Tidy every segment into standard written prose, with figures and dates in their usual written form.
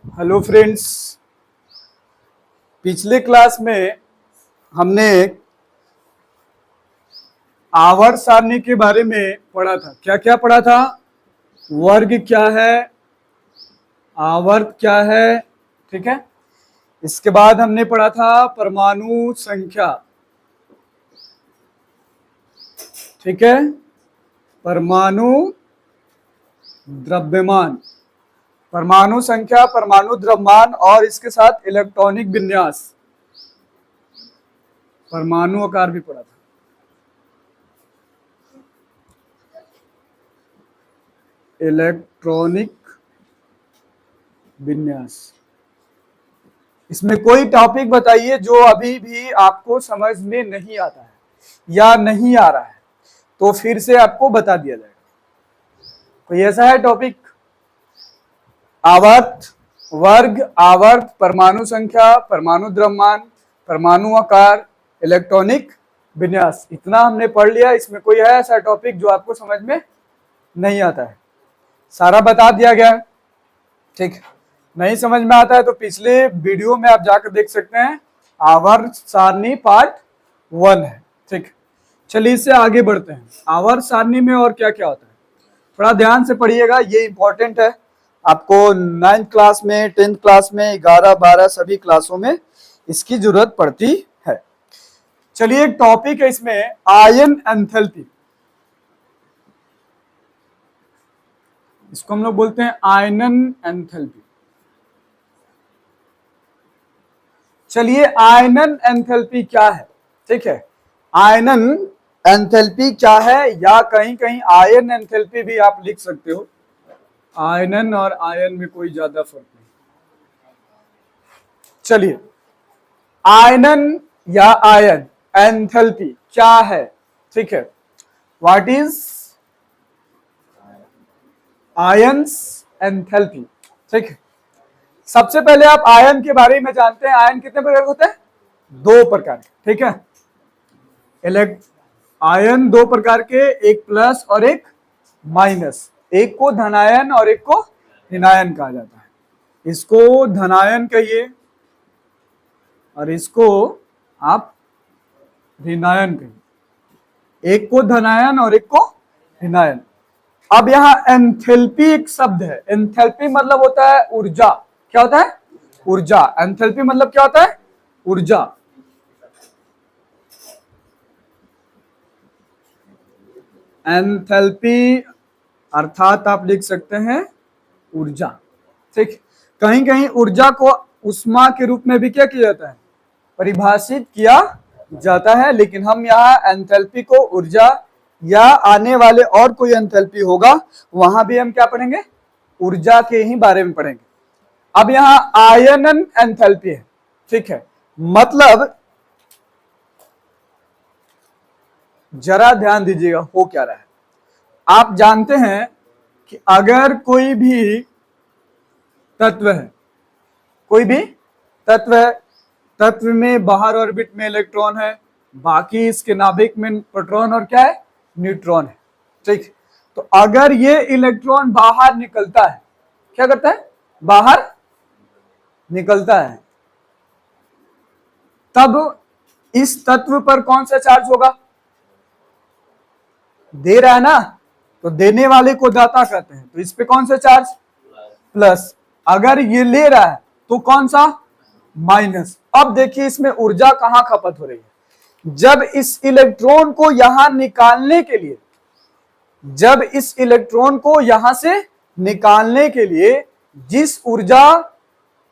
Hello friends. पिछले class में हमने आवर्त सारणी के बारे में पढ़ा था। क्या क्या पढ़ा था? वर्ग क्या है, आवर्त क्या है, ठीक है। इसके बाद हमने पढ़ा था परमाणु संख्या, ठीक है, परमाणु द्रव्यमान, परमाणु संख्या, परमाणु द्रव्यमान और इसके साथ इलेक्ट्रॉनिक विन्यास, परमाणु आकार भी पढ़ा था। इलेक्ट्रॉनिक विन्यास। इसमें कोई टॉपिक बताइए जो अभी भी आपको समझ में नहीं आता है या नहीं आ रहा है, तो फिर से आपको बता दिया जाएगा। कोई ऐसा है टॉपिक? आवर्त, वर्ग, आवर्त, परमाणु संख्या, परमाणु द्रव्यमान, परमाणु आकार, इलेक्ट्रॉनिक विन्यास, इतना हमने पढ़ लिया। इसमें कोई है ऐसा टॉपिक जो आपको समझ में नहीं आता है? सारा बता दिया गया है, ठीक। नहीं समझ में आता है तो पिछले वीडियो में आप जाकर देख सकते हैं, आवर्त सारणी पार्ट 1 है, ठीक। चलिए इससे आगे बढ़ते हैं। आवर्त सारणी में और क्या क्या होता है, थोड़ा ध्यान से पढ़िएगा, ये इंपॉर्टेंट है। आपको 9th क्लास में, 10th क्लास में, 11, 12 सभी क्लासों में इसकी जरूरत पड़ती है। चलिए एक टॉपिक है इसमें, आयन एंथैल्पी। इसको हम लोग बोलते हैं आयनन एंथैल्पी। चलिए आयनन एंथैल्पी क्या है, ठीक है। आयनन एंथैल्पी क्या है, या कहीं कहीं आयन एंथैल्पी भी आप लिख सकते हो। आयनन और आयन में कोई ज्यादा फर्क नहीं। चलिए आयनन या आयन एंथैल्पी क्या है, ठीक है। व्हाट इज आयन्स एंथैल्पी, ठीक है। सबसे पहले आप आयन के बारे में जानते हैं। आयन कितने प्रकार के होते हैं? 2 प्रकार के, ठीक है। आयन 2 प्रकार के, एक प्लस और एक माइनस। एक को धनायन और एक को ऋणायन कहा जाता है। इसको धनायन कहिए और इसको आप ऋणायन कहिए। एक को धनायन और एक को ऋणायन। अब यहां एंथैल्पी एक शब्द है। एंथैल्पी मतलब होता है ऊर्जा। क्या होता है? ऊर्जा। एंथैल्पी मतलब क्या होता है? ऊर्जा। एंथैल्पी अर्थात आप लिख सकते हैं ऊर्जा, ठीक। कहीं कहीं ऊर्जा को ऊष्मा के रूप में भी क्या किया जाता है? परिभाषित किया जाता है, लेकिन हम यहाँ एंथैल्पी को ऊर्जा या आने वाले और कोई एंथैल्पी होगा वहां भी हम क्या पढ़ेंगे? ऊर्जा के ही बारे में पढ़ेंगे। अब यहां आयनन एंथैल्पी है, ठीक है। मतलब जरा ध्यान दीजिएगा हो क्या रहा है। आप जानते हैं कि अगर कोई भी तत्व है, कोई भी तत्व है, तत्व में बाहर ऑर्बिट में इलेक्ट्रॉन है, बाकी इसके नाभिक में प्रोटॉन और क्या है? न्यूट्रॉन है, ठीक। तो अगर ये इलेक्ट्रॉन बाहर निकलता है, क्या करता है? बाहर निकलता है, तब इस तत्व पर कौन सा चार्ज होगा? दे रहा है ना, तो देने वाले को दाता कहते हैं, तो इस पे कौन सा चार्ज? प्लस। अगर ये ले रहा है तो कौन सा? माइनस। अब देखिए इसमें ऊर्जा कहां खपत हो रही है। जब इस इलेक्ट्रॉन को यहां निकालने के लिए, जब इस इलेक्ट्रॉन को यहां से निकालने के लिए जिस ऊर्जा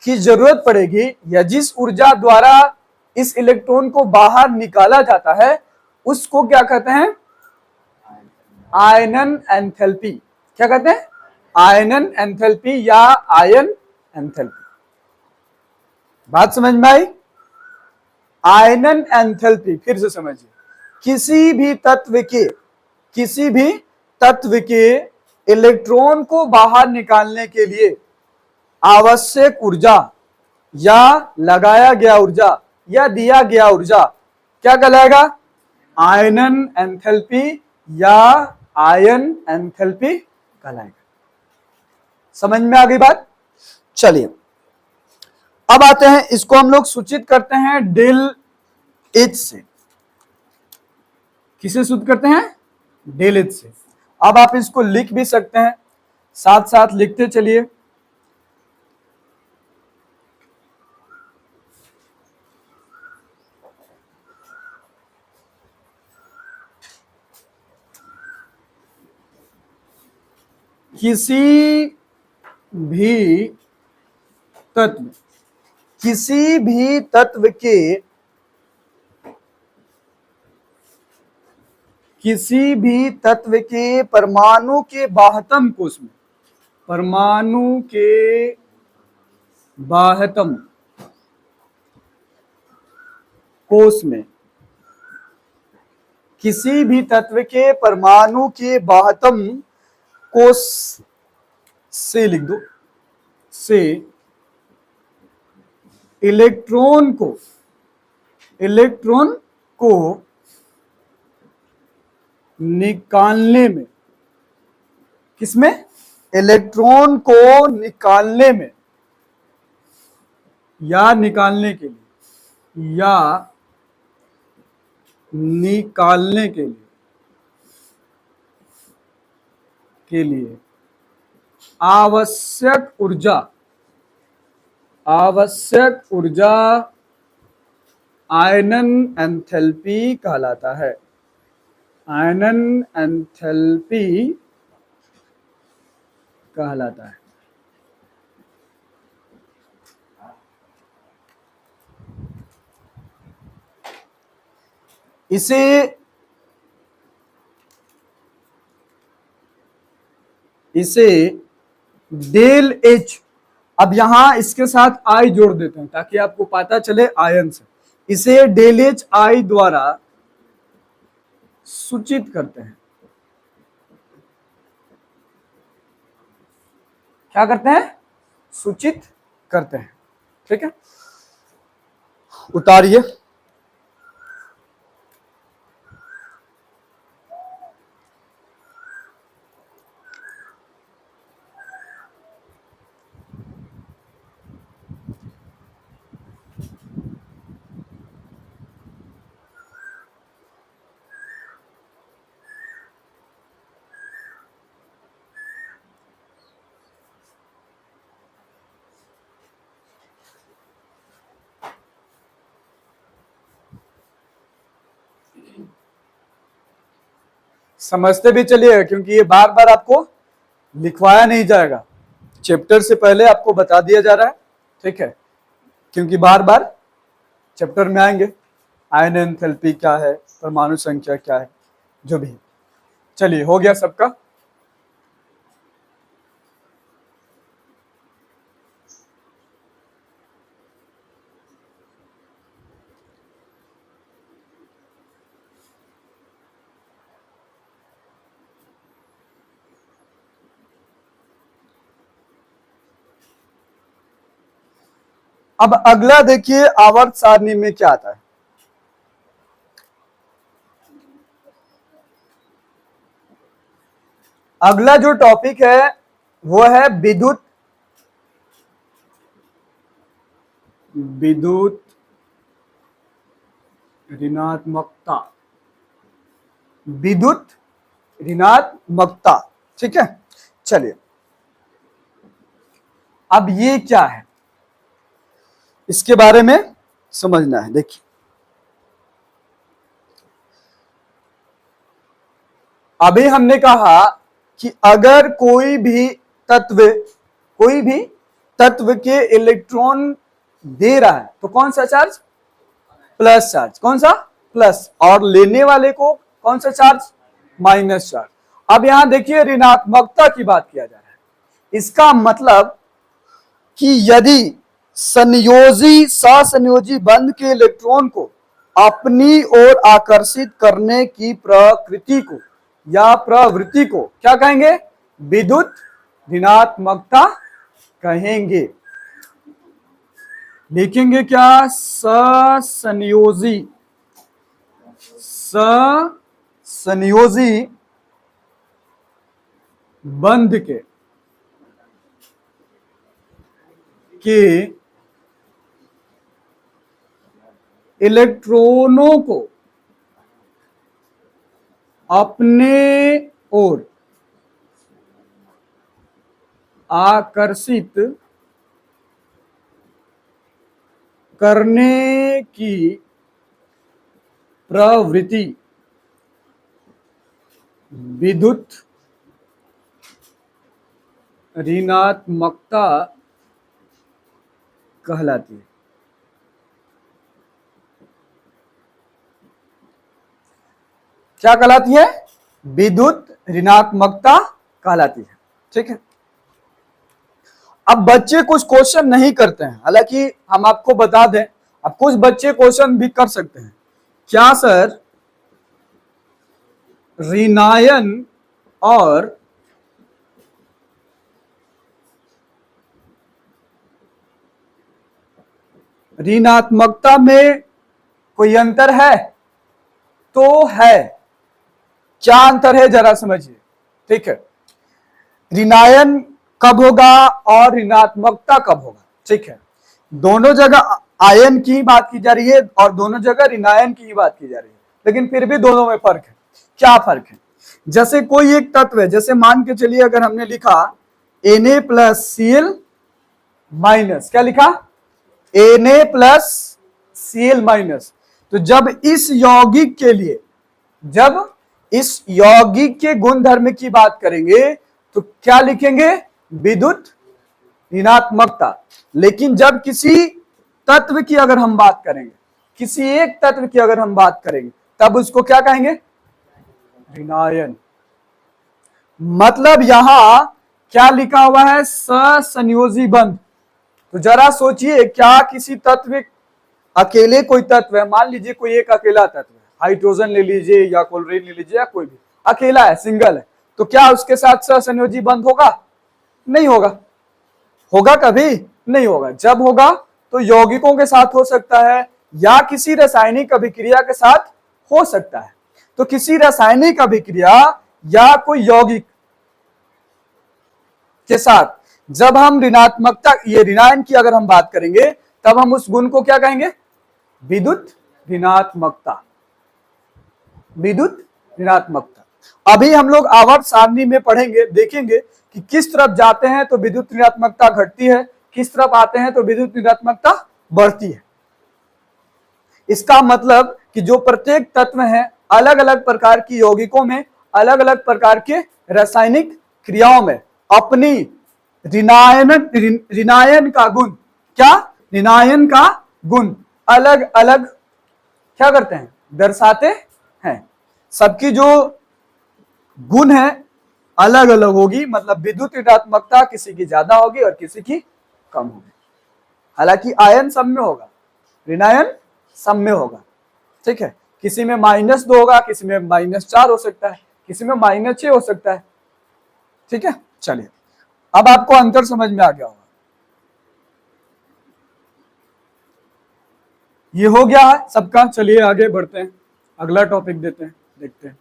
की जरूरत पड़ेगी या जिस ऊर्जा द्वारा इस इलेक्ट्रॉन को बाहर निकाला जाता है, उसको क्या कहते हैं? आयनन एंथैल्पी। क्या कहते हैं? आयनन एंथैल्पी या आयन एंथैल्पी। बात समझ में आई? आयनन एंथैल्पी फिर से समझिए, किसी भी तत्व के इलेक्ट्रॉन को बाहर निकालने के लिए आवश्यक ऊर्जा या लगाया गया ऊर्जा या दिया गया ऊर्जा क्या कहलाएगा? आयनन एंथैल्पी या आयन एंथैल्पी कहलाएगा। समझ में आ गई बात? चलिए अब आते हैं, इसको हम लोग सूचित करते हैं डेल एच से। किसे सूचित करते हैं? डेल एच से। अब आप इसको लिख भी सकते हैं, साथ साथ लिखते चलिए। किसी भी तत्व, किसी भी तत्व के, किसी भी तत्व के परमाणु के बाह्यतम कोश में, परमाणु के बाह्यतम कोश में, किसी भी तत्व के परमाणु के बाह्यतम कोश से, लिख दो, से इलेक्ट्रॉन को, इलेक्ट्रॉन को निकालने में, किसमें? इलेक्ट्रॉन को निकालने में, या निकालने के लिए, या निकालने के लिए आवश्यक ऊर्जा, आवश्यक ऊर्जा आयनन एंथैल्पी कहलाता है। आयनन एंथैल्पी कहलाता है। इसे डेल एच, अब यहां इसके साथ आई जोड़ देते हैं ताकि आपको पता चले आयन से। इसे डेल एच आई द्वारा सूचित करते हैं। क्या करते हैं? सूचित करते हैं। ठीक है, उतारिए। समझते भी चलिए, क्योंकि ये बार बार आपको लिखवाया नहीं जाएगा, चैप्टर से पहले आपको बता दिया जा रहा है। ठीक है, क्योंकि बार बार चैप्टर में आएंगे, आयन एंथैल्पी क्या है, परमाणु संख्या क्या है, जो भी। चलिए, हो गया सबका? अब अगला देखिए, आवर्त सारणी में क्या आता है। अगला जो टॉपिक है वो है विद्युत, विद्युत ऋणात्मकता, विद्युत ऋणात्मकता। ठीक है, चलिए, अब ये क्या है इसके बारे में समझना है। देखिए, अभी हमने कहा कि अगर कोई भी तत्व के इलेक्ट्रॉन दे रहा है तो कौन सा चार्ज? Plus charge. कौन सा? प्लस। और लेने वाले को कौन सा चार्ज? Minus charge. अब यहां देखिए, ऋणात्मकता की बात किया जा रहा है। इसका मतलब कि यदि संयोजी ससंयोजी बंध के इलेक्ट्रॉन को अपनी ओर आकर्षित करने की प्रकृति को या प्रवृत्ति को क्या कहेंगे? विद्युत ऋणात्मकता कहेंगे। लिखेंगे क्या? ससंयोजी, ससंयोजी बंध के इलेक्ट्रॉनों को अपने ओर आकर्षित करने की प्रवृत्ति विद्युत ऋणात्मकता कहलाती है। क्या कहलाती है? विद्युत ऋणात्मकता कहलाती है। ठीक है। अब बच्चे कुछ क्वेश्चन नहीं करते हैं, हालांकि हम आपको बता दें, अब कुछ बच्चे क्वेश्चन भी कर सकते हैं। क्या सर ऋणायन और ऋणात्मकता में कोई अंतर है? तो है। क्या अंतर है जरा समझिए। ठीक है। ऋणायन कब होगा और ऋणात्मकता कब होगा? ठीक है। दोनों जगह आयन की बात की जा रही है और दोनों जगह ऋणायन की ही बात की जा रही है, लेकिन फिर भी दोनों में फर्क है। क्या फर्क है? जैसे कोई एक तत्व है, जैसे मान के चलिए अगर हमने लिखा Na+Cl माइनस, क्या लिखा? Na+Cl-, तो जब इस यौगिक के लिए, जब इस यौगिक के गुणधर्म की बात करेंगे तो क्या लिखेंगे? विद्युत ऋणात्मकता। लेकिन जब किसी तत्व की अगर हम बात करेंगे, किसी एक तत्व की अगर हम बात करेंगे, तब उसको क्या कहेंगे? ऋणायन। मतलब यहां क्या लिखा हुआ है? ससंयोजी बंध। तो जरा सोचिए, क्या किसी तत्व, अकेले कोई तत्व है, मान लीजिए कोई एक अकेला तत्व है, हाइड्रोजन ले लीजिए या क्लोरीन ले लीजिए या कोई भी, अकेला है, सिंगल है, तो क्या उसके साथ सहसंयोजी बंध होगा? नहीं होगा। होगा कभी? नहीं होगा। जब होगा तो यौगिकों के साथ हो सकता है या किसी रासायनिक अभिक्रिया के साथ हो सकता है। तो किसी रासायनिक अभिक्रिया या कोई यौगिक के साथ जब हम ऋणात्मकता, ये ऋणायन की अगर हम बात करेंगे, तब हम उस गुण को क्या कहेंगे? विद्युत ऋणात्मकता। विद्युत ऋणात्मकता। अभी हम लोग आवर्त सारणी में पढ़ेंगे, देखेंगे कि किस तरफ जाते हैं तो विद्युत ऋणात्मकता घटती है, किस तरफ आते हैं तो विद्युत ऋणात्मकता बढ़ती है। इसका मतलब कि जो प्रत्येक तत्व है, अलग अलग प्रकार की यौगिकों में, अलग अलग प्रकार के रासायनिक क्रियाओं में अपनी ऋणायन का गुण, क्या? ऋणायन का गुण अलग अलग क्या करते हैं? दर्शाते हैं। सबकी जो गुण है अलग अलग होगी, मतलब विद्युत ऋणात्मकता किसी की ज्यादा होगी और किसी की कम होगी। हालांकि आयन सब में होगा, ऋणायन सब में होगा। ठीक है। किसी में -2 होगा, किसी में -4 हो सकता है, किसी में -6 हो सकता है। ठीक है। चलिए, अब आपको अंतर समझ में आ गया होगा। ये हो गया है सबका। चलिए आगे बढ़ते हैं, अगला टॉपिक देते हैं, देखते हैं।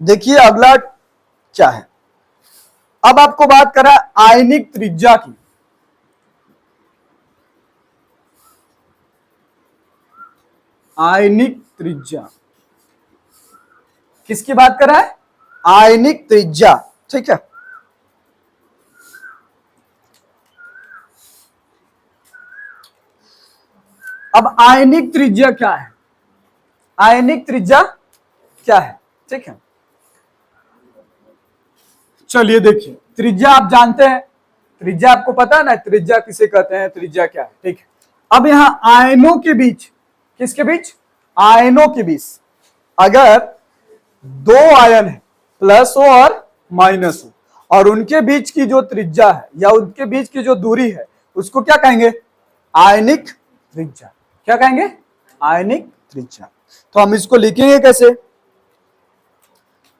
देखिए अगला क्या है। अब आपको बात करा आयनिक त्रिज्या की। आयनिक त्रिज्या किसकी बात कर रहा है? आयनिक त्रिज्या। ठीक है। अब आयनिक त्रिज्या क्या है? आयनिक त्रिज्या क्या है? ठीक है। चलिए देखिए, त्रिज्या आप जानते हैं, त्रिज्या आपको पता है ना, त्रिज्या किसे कहते हैं, त्रिज्या क्या है। ठीक है। अब यहां आयनों के बीच, किसके बीच? आयनों के बीच अगर दो आयन है, प्लस हो और माइनस हो, और उनके बीच की जो त्रिज्या है या उनके बीच की जो दूरी है, उसको क्या कहेंगे? आयनिक त्रिज्या। क्या कहेंगे? आयनिक त्रिज्या। तो हम इसको लिखेंगे कैसे?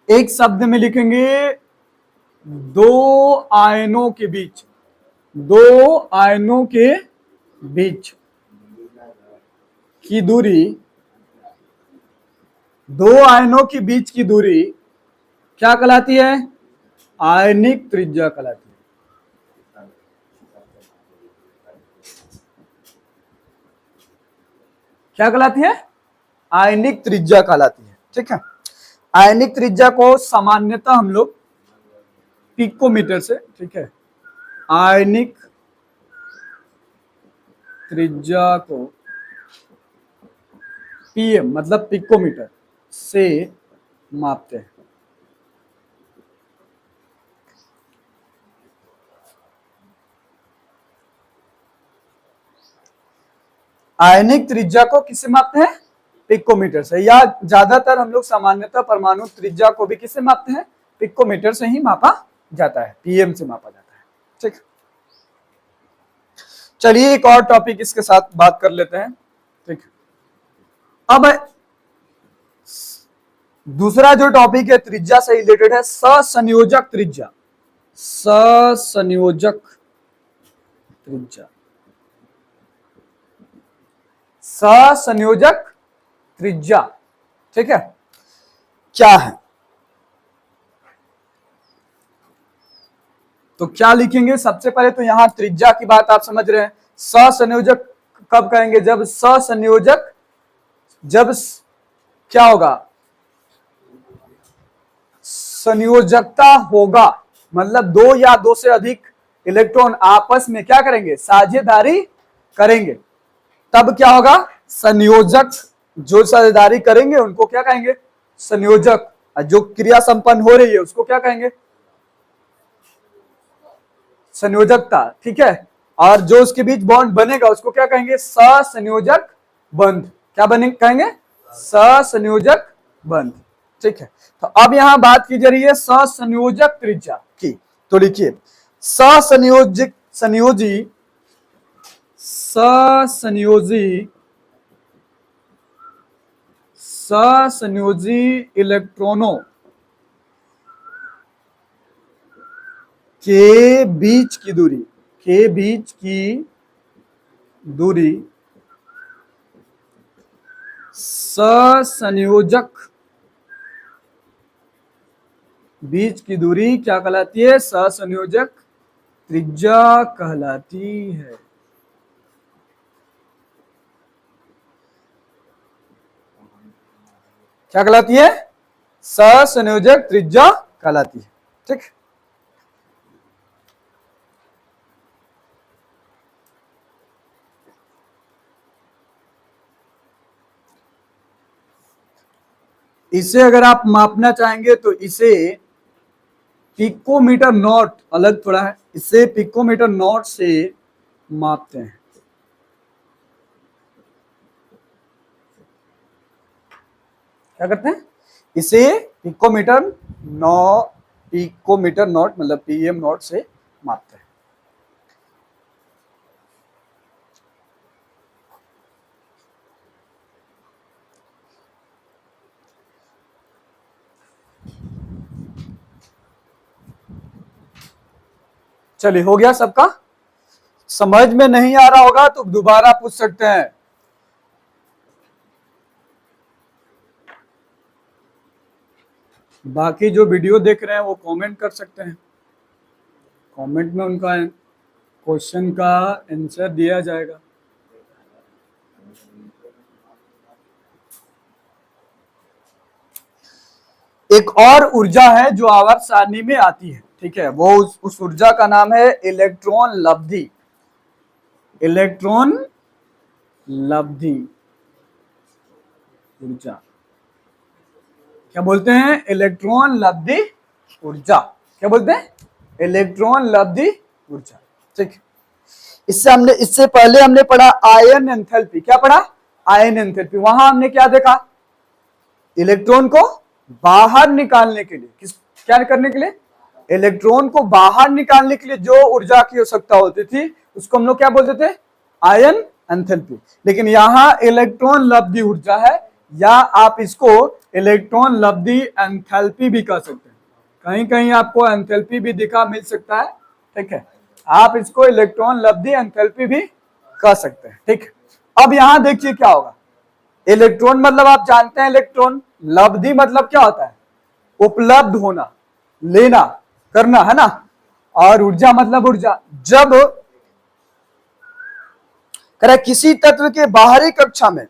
एक शब्द में लिखेंगे, दो आयनों के बीच, दो आयनों के बीच की दूरी, दो आयनों के बीच की दूरी क्या कहलाती है? आयनिक त्रिज्या कहलाती है। क्या कहलाती है? आयनिक त्रिज्या कहलाती है। ठीक है, आयनिक त्रिज्या को सामान्यतः हम लोग पिकोमीटर से, ठीक है, आयनिक त्रिज्या को पीएम मतलब पिकोमीटर से मापते हैं। आयनिक त्रिज्या को किससे मापते हैं? पिकोमीटर से, या ज्यादातर हम लोग सामान्यतः परमाणु त्रिज्या को भी किससे मापते हैं? पिकोमीटर से ही मापा जाता है, पीएम से मापा जाता है। ठीक, चलिए एक और टॉपिक इसके साथ बात कर लेते हैं। ठीक, अब दूसरा जो टॉपिक है त्रिज्या से रिलेटेड है, ससंयोजक त्रिज्या। ससंयोजक त्रिज्या, ससंयोजक त्रिज्या, ठीक है, क्या है? तो क्या लिखेंगे? सबसे पहले तो यहां त्रिज्या की बात आप समझ रहे हैं। ससंयोजक कब कहेंगे? जब ससंयोजक, जब क्या होगा? संयोजकता होगा, मतलब दो या दो से अधिक इलेक्ट्रॉन आपस में क्या करेंगे? साझेदारी करेंगे, तब क्या होगा? संयोजक। जो साझेदारी करेंगे उनको क्या कहेंगे? संयोजक। जो क्रिया संपन्न हो रही है उसको क्या कहेंगे? संयोजकता। ठीक है, और जो उसके बीच बॉन्ड बनेगा उसको क्या कहेंगे? ससंयोजक बंध। क्या बने कहेंगे? ससंयोजक बंध। ठीक है, तो अब यहां बात की जा रही है ससंयोजक त्रिज्या की। तो लिखिए ससंयोजक, संयोजी, ससंयोजी, ससंयोजी इलेक्ट्रॉनों के बीच की दूरी, के बीच की दूरी ससंयोजक बीच की दूरी क्या कहलाती है? ससंयोजक त्रिज्या कहलाती है। क्या कहलाती है? ससंयोजक त्रिज्या कहलाती है। ठीक, इसे अगर आप मापना चाहेंगे तो इसे पिकोमीटर नॉट, अलग थोड़ा है, इसे पिकोमीटर नॉट से मापते हैं। क्या करते हैं? इसे पिकोमीटर नॉट मतलब पीएम नॉट से मापते हैं। चलिए, हो गया सबका? समझ में नहीं आ रहा होगा तो दोबारा पूछ सकते हैं। बाकी जो वीडियो देख रहे हैं वो कमेंट कर सकते हैं, कमेंट में उनका क्वेश्चन का आंसर दिया जाएगा। एक और ऊर्जा है जो आवर्त सारणी में आती है, ठीक है, वो उस ऊर्जा का नाम है इलेक्ट्रॉन लब्धि। इलेक्ट्रॉन लब्धि ऊर्जा, क्या बोलते हैं? इलेक्ट्रॉन लब्धि ऊर्जा। क्या बोलते हैं? इलेक्ट्रॉन लब्धि ऊर्जा। ठीक, इससे पहले हमने पढ़ा आयन एंथैल्पी। क्या पढ़ा? Ion enthalpy. वहां हमने क्या देखा? इलेक्ट्रॉन को बाहर निकालने के लिए, क्या करने के लिए? इलेक्ट्रॉन को बाहर निकालने के लिए जो ऊर्जा की आवश्यकता होती थी उसको हम लोग क्या बोलते थे? Ion enthalpy. लेकिन यहां इलेक्ट्रॉन लब्धि ऊर्जा है, या आप इसको इलेक्ट्रॉन लब्धि एंथैल्पी भी कह सकते हैं। कहीं कहीं आपको एंथैल्पी भी दिखा मिल सकता है। ठीक है, आप इसको इलेक्ट्रॉन लब्धि एंथैल्पी भी कह सकते हैं। ठीक, अब यहां देखिए क्या होगा। इलेक्ट्रॉन मतलब आप जानते हैं इलेक्ट्रॉन, लब्धि मतलब क्या होता है? उपलब्ध होना, लेना। करना, है ना। और ऊर्जा मतलब ऊर्जा, जब करे किसी तत्व के बाहरी कक्षा में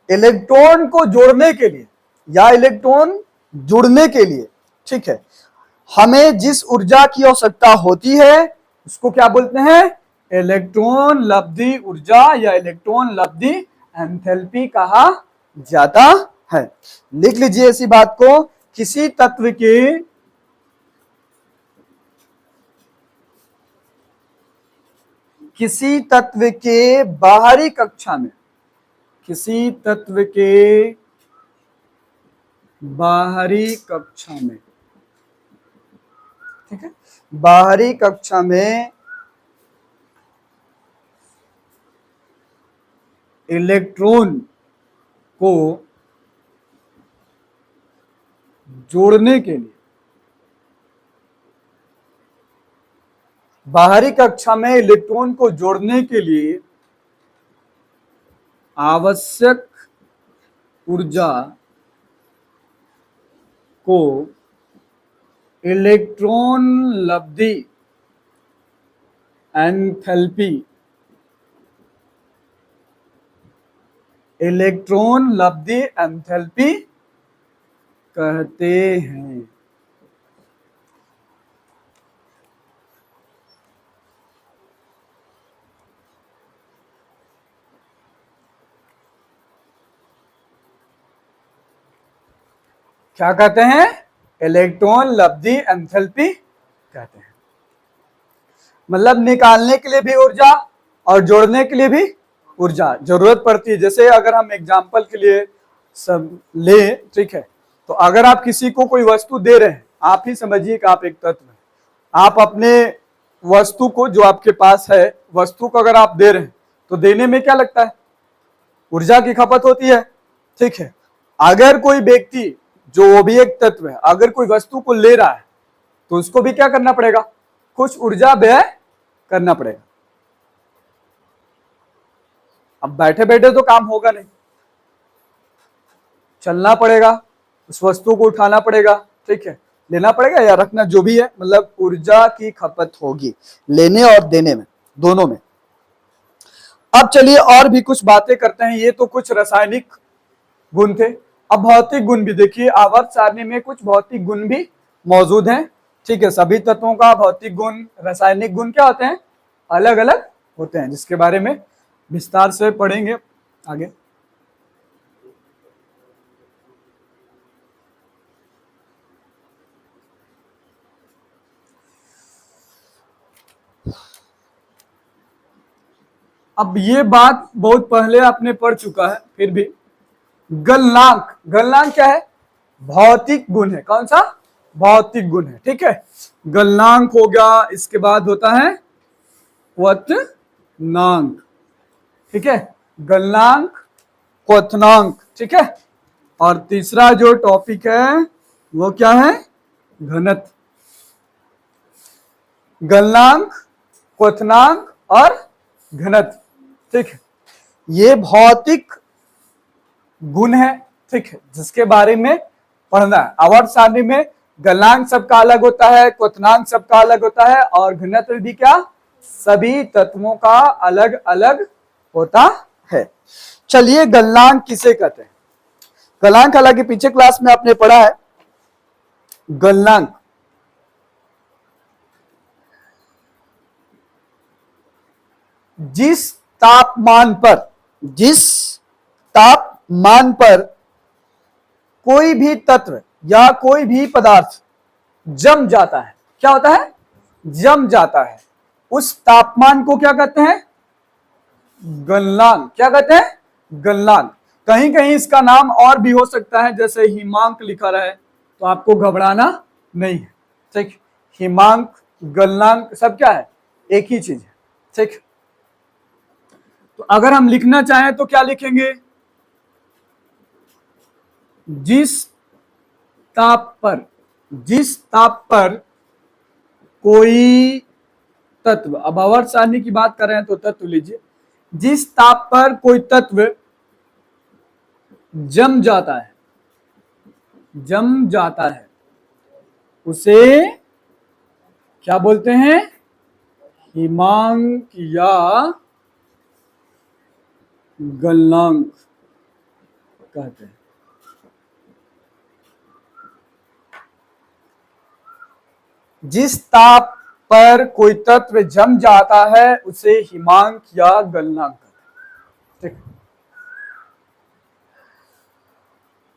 इलेक्ट्रॉन को जोड़ने के लिए या इलेक्ट्रॉन जुड़ने के लिए, ठीक है, हमें जिस ऊर्जा की आवश्यकता होती है उसको क्या बोलते हैं, इलेक्ट्रॉन लब्धि ऊर्जा या इलेक्ट्रॉन लब्धि एंथैल्पी कहा जाता है। लिख लीजिए इसी बात को, किसी तत्व के बाहरी कक्षा में, किसी तत्व के बाहरी कक्षा में, ठीक है, बाहरी कक्षा में इलेक्ट्रॉन को जोड़ने के लिए, बाहरी कक्षा में इलेक्ट्रॉन को जोड़ने के लिए आवश्यक ऊर्जा को इलेक्ट्रॉन लब्धि एंथैल्पी, इलेक्ट्रॉन लब्धि एंथैल्पी कहते हैं। क्या कहते हैं, इलेक्ट्रॉन लब्धि एंथैल्पी कहते हैं। मतलब निकालने के लिए भी ऊर्जा और जोड़ने के लिए भी ऊर्जा जरूरत पड़ती है। जैसे अगर हम एग्जांपल के लिए सब ले, ठीक है, तो अगर आप किसी को कोई वस्तु दे रहे हैं, आप ही समझिए कि आप एक तत्व है, आप अपने वस्तु को, जो आपके पास है वस्तु को अगर आप दे रहे हैं तो देने में क्या लगता है, ऊर्जा की खपत होती है, ठीक है। अगर कोई व्यक्ति जो वो भी एक तत्व है, अगर कोई वस्तु को ले रहा है तो उसको भी क्या करना पड़ेगा, कुछ ऊर्जा व्यय करना पड़ेगा। अब बैठे बैठे तो काम होगा नहीं, चलना पड़ेगा, उस वस्तु को उठाना पड़ेगा, ठीक है, लेना पड़ेगा या रखना, जो भी है, मतलब ऊर्जा की खपत होगी लेने और देने में, दोनों में। अब चलिए और भी कुछ बातें करते हैं। ये तो कुछ रासायनिक गुण थे। अब भौतिक गुण भी देखिए, आवर्त सारणी में कुछ भौतिक गुण भी मौजूद हैं, ठीक है। सभी तत्वों का भौतिक गुण, रासायनिक गुण क्या होते हैं, अलग अलग होते हैं, जिसके बारे में विस्तार से पढ़ेंगे आगे। अब ये बात बहुत पहले आपने पढ़ चुका है, फिर भी गलनांक, गलनांक क्या है, भौतिक गुण है। कौन सा, भौतिक गुण है, ठीक है। गलनांक हो गया, इसके बाद होता है क्वथनांक, ठीक है, गलनांक, क्वथनांक, ठीक है। और तीसरा जो टॉपिक है वो क्या है, घनत्व। गलनांक, क्वथनांक और घनत्व, ठीक है, ये भौतिक गुण है, ठीक है, जिसके बारे में पढ़ना है। आवर्त सारणी में गलनांक सबका अलग होता है, क्वथनांक सबका अलग होता है, और घनत्व भी क्या, सभी तत्वों का अलग अलग होता है। चलिए गलनांक किसे कहते हैं। गलनांक हालांकि पीछे क्लास में आपने पढ़ा है। गलनांक जिस तापमान पर कोई भी तत्व या कोई भी पदार्थ जम जाता है, क्या होता है, जम जाता है, उस तापमान को क्या कहते हैं, गलनांक। क्या कहते हैं, गलनांक। कहीं कहीं इसका नाम और भी हो सकता है, जैसे हिमांक लिखा रहा है, तो आपको घबराना नहीं है, ठीक। हिमांक, गलनांक सब क्या है, एक ही चीज है, ठीक। तो अगर हम लिखना चाहें तो क्या लिखेंगे, जिस ताप पर कोई तत्व, अब आवर्त सारणी की बात कर रहे हैं तो तत्व लीजिए, जिस ताप पर कोई तत्व जम जाता है उसे क्या बोलते हैं? हिमांक या गलनांक कहते हैं। जिस ताप पर कोई तत्व जम जाता है उसे हिमांक या गलनांक कहते हैं। ठीक।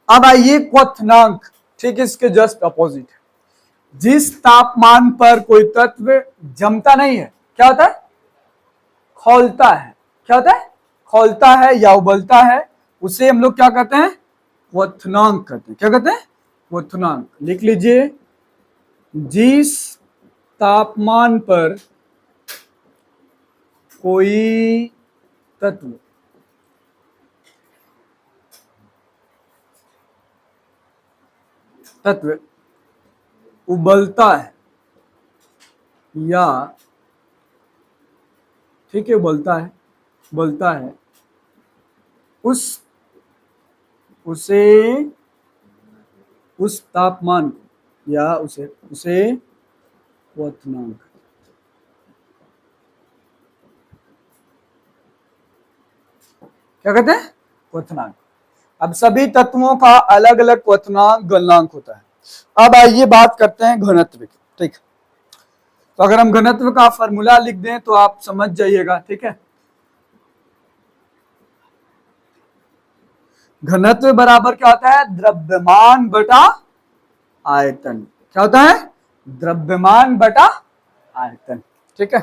अब आइए क्वथनांक, ठीक इसके जस्ट अपोजिट। जिस तापमान पर कोई तत्व जमता नहीं है, क्या होता है? खौलता है। क्या होता है? खौलता है या उबलता है, उसे हम लोग क्या कहते हैं? क्वथनांक कहते हैं। क्या कहते हैं? क्वथनांक। लिख लीजिए, जिस तापमान पर कोई तत्व तत्व उबलता है या, ठीक है, उबलता है, उसे उस तापमान को या उसे क्वथनांक। क्या कहते हैं? क्वथनांक। अब सभी तत्वों का अलग अलग क्वथनांक गलनांक होता है। अब आइए बात करते हैं घनत्व की। ठीक, तो अगर हम घनत्व का फॉर्मूला लिख दें तो आप समझ जाइएगा। ठीक है, घनत्व बराबर क्या होता है? द्रव्यमान बटा आयतन। क्या होता है? द्रव्यमान बटा आयतन। ठीक है,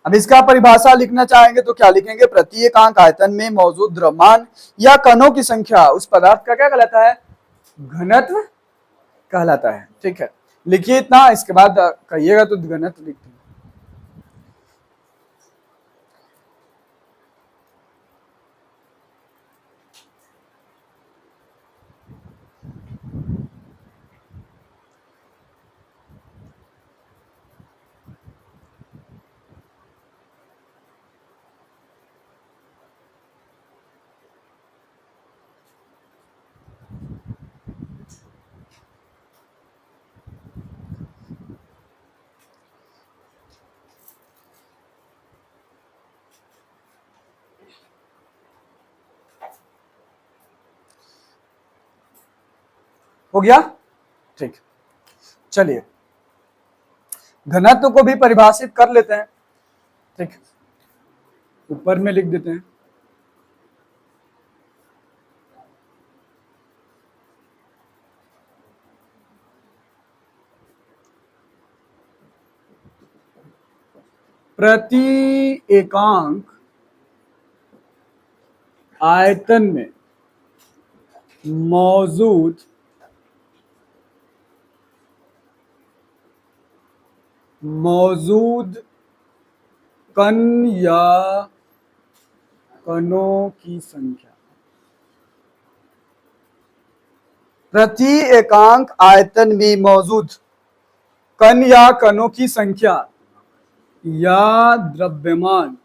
अब इसका परिभाषा लिखना चाहेंगे तो क्या लिखेंगे? प्रति एकांक आयतन में मौजूद द्रव्यमान या कणों की संख्या उस पदार्थ का क्या कहलाता है? घनत्व कहलाता है। ठीक है, लिखिए इतना, इसके बाद कहिएगा तो घनत्व लिखते हैं। हो गया? ठीक, चलिए घनत्व को भी परिभाषित कर लेते हैं। ठीक, ऊपर में लिख देते हैं। प्रति एकांक आयतन में मौजूद कण या कणों की संख्या। प्रति एकांक आयतन में मौजूद कण या कणों की संख्या या द्रव्यमान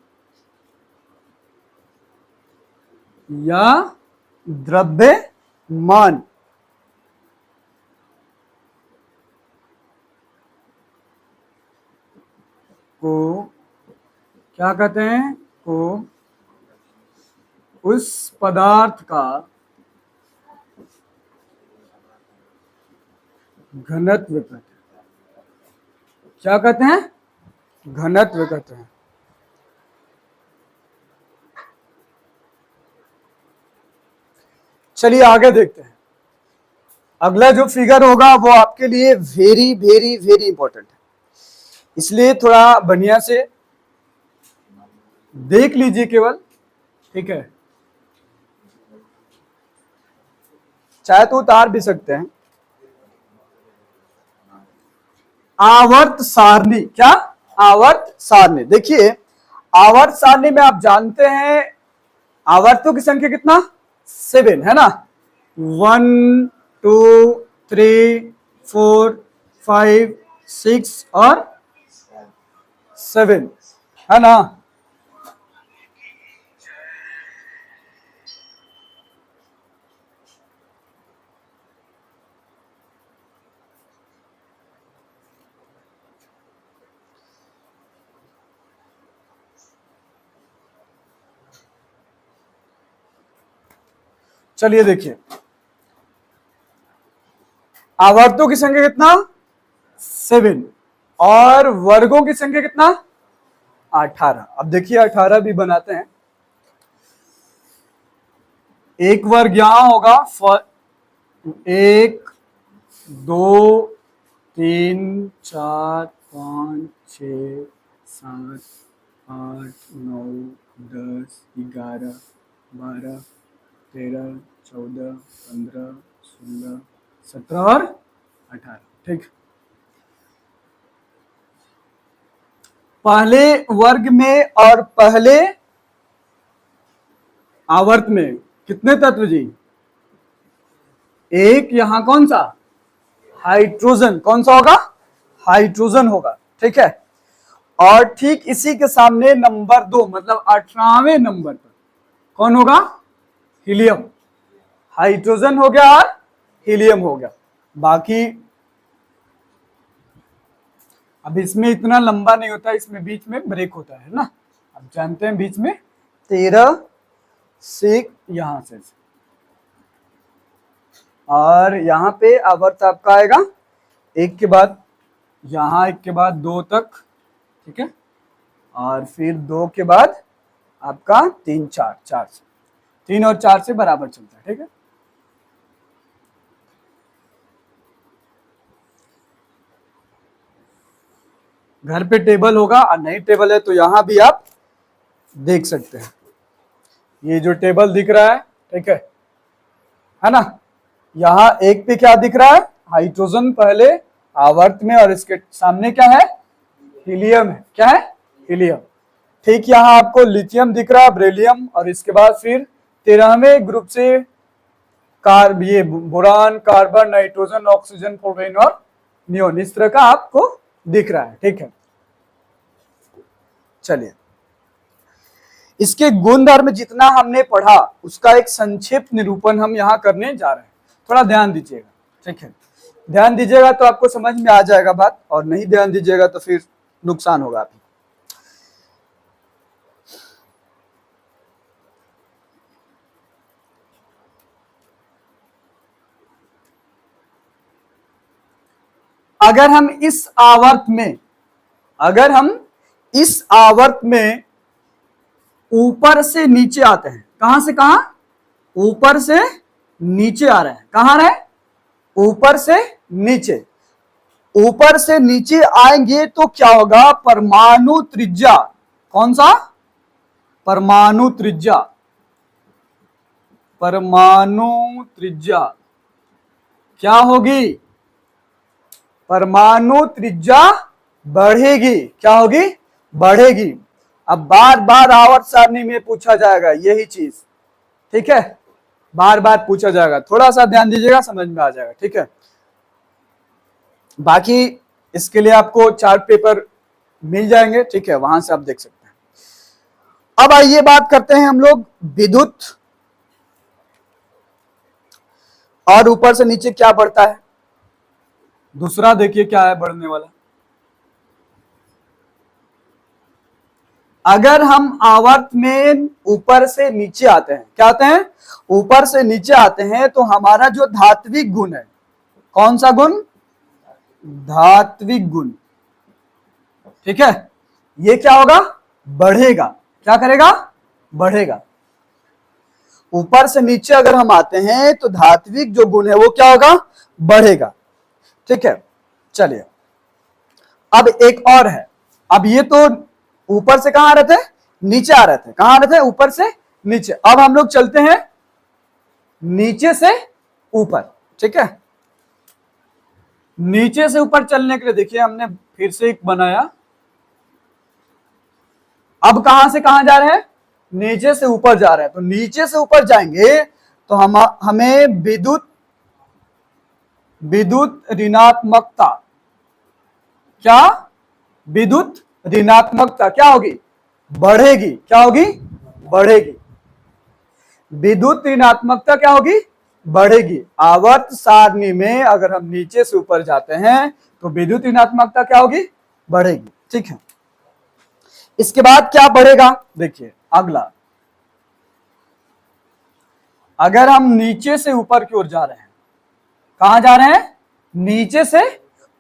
को क्या कहते हैं? को उस पदार्थ का घनत्व कहते हैं। क्या कहते हैं? घनत्व कहते हैं। चलिए आगे देखते हैं। अगला जो फिगर होगा वो आपके लिए वेरी वेरी वेरी इंपॉर्टेंट है, इसलिए थोड़ा बढ़िया से देख लीजिए केवल। ठीक है, चाहे तो उतार भी सकते हैं। आवर्त सारणी। क्या? आवर्त सारणी। देखिए, आवर्त सारणी में आप जानते हैं आवर्तों की संख्या कितना? 7 है ना। 1 2 3 4 5 6 और 7 है ना। चलिए देखिए, आवर्तों की संख्या कितना 7 और वर्गों की संख्या कितना 18। अब देखिए 18 भी बनाते हैं। एक वर्ग यहां होगा 1 2 3 4 5 6 7 8 9 10 11 12 13 14 15 16 17 और 18। ठीक, पहले वर्ग में और पहले आवर्त में कितने तत्व जी? एक यहां कौन सा हाइड्रोजन, कौन सा होगा हाइड्रोजन होगा। ठीक है, और ठीक इसी के सामने नंबर 2 मतलब 18वें नंबर पर कौन होगा हीलियम। हाइड्रोजन हो गया और हीलियम हो गया। बाकी अब इसमें इतना लंबा नहीं होता, इसमें बीच में ब्रेक होता है ना, अब जानते हैं बीच में 13 से यहां से और यहां पे आवर्त आपका आएगा एक के बाद यहां, एक के बाद 2 तक। ठीक है, और फिर 2 के बाद आपका 3 4 4 से 3 और 4 से बराबर चलता है। ठीक है, घर पे टेबल होगा और नई टेबल है तो यहां भी आप देख सकते हैं। ये जो टेबल दिख रहा है, ठीक है ना, यहां एक पे क्या दिख रहा है हाइड्रोजन पहले आवर्त में और इसके सामने क्या है हीलियम है। क्या है हीलियम। ठीक, यहां आपको लिथियम दिख रहा है, बेरिलियम, और इसके बाद फिर 13वें ग्रुप से ये boron, carbon, nitrogen, oxygen, fluorine और नियोन, इस तरह का आपको दिख रहा है। ठीक है, चलिए इसके गुणधर्म जितना हमने पढ़ा उसका एक संक्षिप्त निरूपण हम यहां करने जा रहे हैं। थोड़ा ध्यान दीजिएगा। ठीक है, ध्यान दीजिएगा तो आपको समझ में आ जाएगा बात, और नहीं ध्यान दीजिएगा तो फिर नुकसान होगा आपको। अगर हम इस आवर्त में ऊपर से नीचे आते हैं, कहां से कहां ऊपर से नीचे आ रहे हैं, कहां रहे ऊपर से नीचे, ऊपर से नीचे आएंगे तो क्या होगा परमाणु त्रिज्या, कौन सा परमाणु त्रिज्या, परमाणु त्रिज्या क्या होगी परमाणु त्रिज्या बढ़ेगी। क्या होगी बढ़ेगी। अब बार बार आवर्त सारणी में पूछा जाएगा यही चीज। ठीक है, बार बार पूछा जाएगा, थोड़ा सा ध्यान दीजिएगा समझ में आ जाएगा। ठीक है, बाकी इसके लिए आपको चार्ट पेपर मिल जाएंगे। ठीक है, वहां से आप देख सकते हैं। अब आइए बात करते हैं हम लोग विद्युत और ऊपर से नीचे क्या बढ़ता है। दूसरा देखिए क्या है बढ़ने वाला। अगर हम आवर्त में ऊपर से नीचे आते हैं, क्या आते हैं ऊपर से नीचे आते हैं, तो हमारा जो धात्विक गुण है, कौन सा गुण धात्विक गुण, ठीक है, ये क्या होगा बढ़ेगा। क्या करेगा बढ़ेगा। ऊपर से नीचे अगर हम आते हैं तो धात्विक जो गुण है वो क्या होगा बढ़ेगा। ठीक है, चलिए अब एक और है। अब ये तो ऊपर से कहां आ रहे थे नीचे आ रहे थे, कहां आ रहे थे ऊपर से नीचे। अब हम लोग चलते हैं नीचे से ऊपर। ठीक है, नीचे से ऊपर चलने के लिए देखिए हमने फिर से एक बनाया। अब कहां से कहां जा रहे हैं नीचे से ऊपर जा रहे हैं, तो नीचे से ऊपर जाएंगे तो हमें विद्युत ऋणात्मकता, क्या विद्युत ऋणात्मकता क्या होगी बढ़ेगी। क्या होगी बढ़ेगी। विद्युत ऋणात्मकता क्या होगी बढ़ेगी। आवर्त सारणी में अगर हम नीचे से ऊपर जाते हैं तो विद्युत ऋणात्मकता क्या होगी बढ़ेगी। ठीक है, इसके बाद क्या बढ़ेगा देखिए अगला। अगर हम नीचे से ऊपर की ओर जा रहे हैं, कहां जा रहे हैं, नीचे से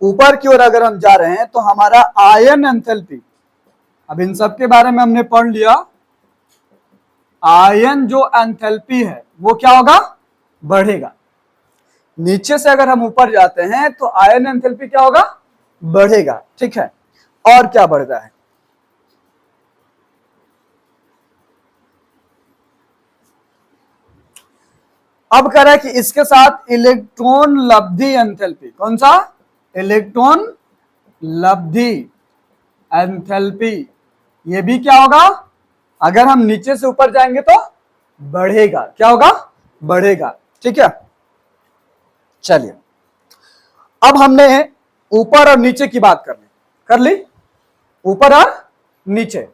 ऊपर की ओर अगर हम जा रहे हैं तो हमारा आयन एंथैल्पी, अब इन सब के बारे में हमने पढ़ लिया। आयन जो एंथैल्पी है वो क्या होगा, बढ़ेगा। नीचे से अगर हम ऊपर जाते हैं तो आयन एंथैल्पी क्या होगा, बढ़ेगा। ठीक है, और क्या बढ़ रहा है, अब कह रहा है कि इसके साथ इलेक्ट्रॉन लब्धि एंथैल्पी, कौन सा, इलेक्ट्रॉन लब्धि एंथैल्पी, ये भी क्या होगा, अगर हम नीचे से ऊपर जाएंगे तो बढ़ेगा। क्या होगा, बढ़ेगा। ठीक है, चलिए अब हमने ऊपर और नीचे की बात कर ली, ऊपर और नीचे।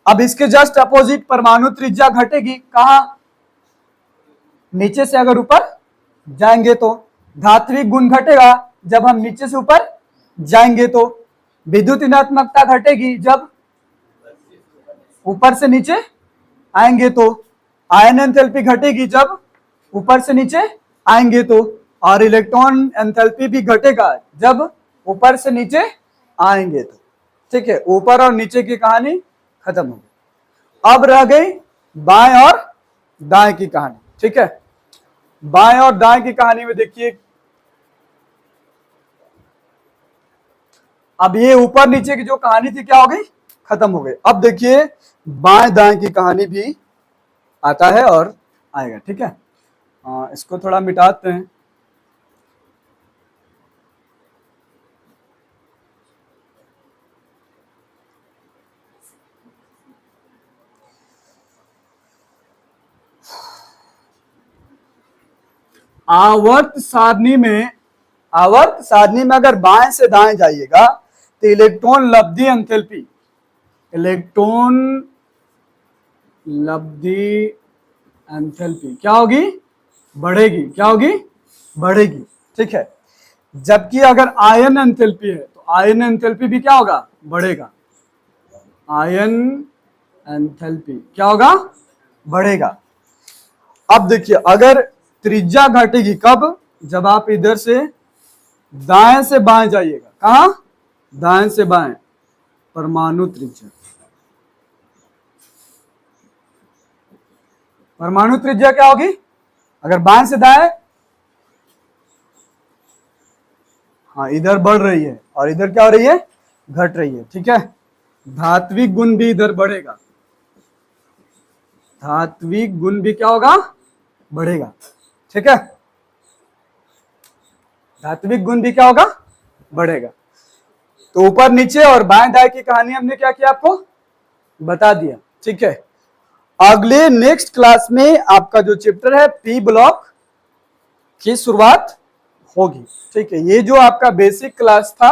अब इसके जस्ट अपोजिट परमाणु त्रिज्या घटेगी, कहां, नीचे से अगर ऊपर जाएंगे तो धात्विक गुण घटेगा, जब हम नीचे से ऊपर जाएंगे तो विद्युत ऋणात्मकता घटेगी, जब ऊपर से नीचे आएंगे तो आयन एंथैल्पी घटेगी, जब ऊपर से नीचे आएंगे तो, और इलेक्ट्रॉन एंथैल्पी भी घटेगा जब ऊपर से नीचे आएंगे तो। ठीक है, ऊपर और नीचे की कहानी खत्म हो गई। अब रह गई बाएं और दाएं की कहानी। ठीक है, बाएं और दाएं की कहानी में देखिए, अब ये ऊपर नीचे की जो कहानी थी क्या हो गई, खत्म हो गई। अब देखिए बाएं दाएं की कहानी भी आता है और आएगा। ठीक है, इसको थोड़ा मिटाते हैं। आवर्त सारणी में अगर बाएं से दाएं जाइएगा तो इलेक्ट्रॉन लब्धि एंथैल्पी, इलेक्ट्रॉन लब्धि एंथैल्पी क्या होगी, बढ़ेगी। क्या होगी, बढ़ेगी। ठीक है, जबकि अगर आयन एंथैल्पी है तो आयन एंथैल्पी भी क्या होगा, बढ़ेगा। आयन एंथैल्पी क्या होगा, बढ़ेगा। अब देखिए अगर त्रिज्या घटेगी कब, जब आप इधर से दाएं से बाएं जाइएगा, कहां, दाएं से बाएं, परमाणु त्रिज्या, परमाणु त्रिज्या क्या होगी, अगर बाएं से दाएं, हाँ इधर बढ़ रही है और इधर क्या हो रही है, घट रही है। ठीक है, धात्विक गुण भी इधर बढ़ेगा, धात्विक गुण भी क्या होगा, बढ़ेगा। ठीक है, धात्विक गुण भी क्या होगा, बढ़ेगा। तो ऊपर नीचे और बाएं दाएं की कहानी हमने क्या किया, आपको बता दिया। ठीक है, अगले नेक्स्ट क्लास में आपका जो चैप्टर है पी ब्लॉक की शुरुआत होगी। ठीक है, ये जो आपका बेसिक क्लास था,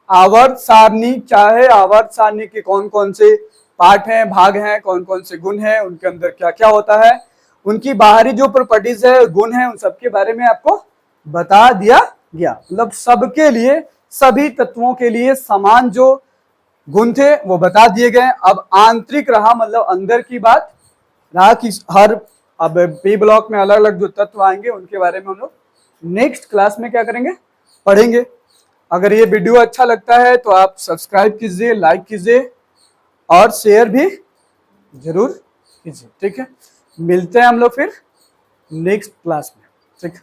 आवर्त सारणी क्या है, आवर्त सारणी के कौन कौन से पार्ट हैं, भाग हैं, कौन कौन से गुण हैं, उनके अंदर क्या क्या होता है, उनकी बाहरी जो प्रॉपर्टीज है, गुण है, उन सब के बारे में आपको बता दिया गया। मतलब सबके लिए, सभी तत्वों के लिए समान जो गुण थे वो बता दिए गए। अब आंतरिक रहा, मतलब अंदर की बात रहा कि हर, अब पी ब्लॉक में अलग अलग जो तत्व आएंगे उनके बारे में हम लोग नेक्स्ट क्लास में क्या करेंगे, पढ़ेंगे। अगर ये वीडियो अच्छा लगता है तो आप सब्सक्राइब कीजिए, लाइक कीजिए और शेयर भी जरूर कीजिए। ठीक है, मिलते हैं हम लोग फिर नेक्स्ट क्लास में। ठीक है।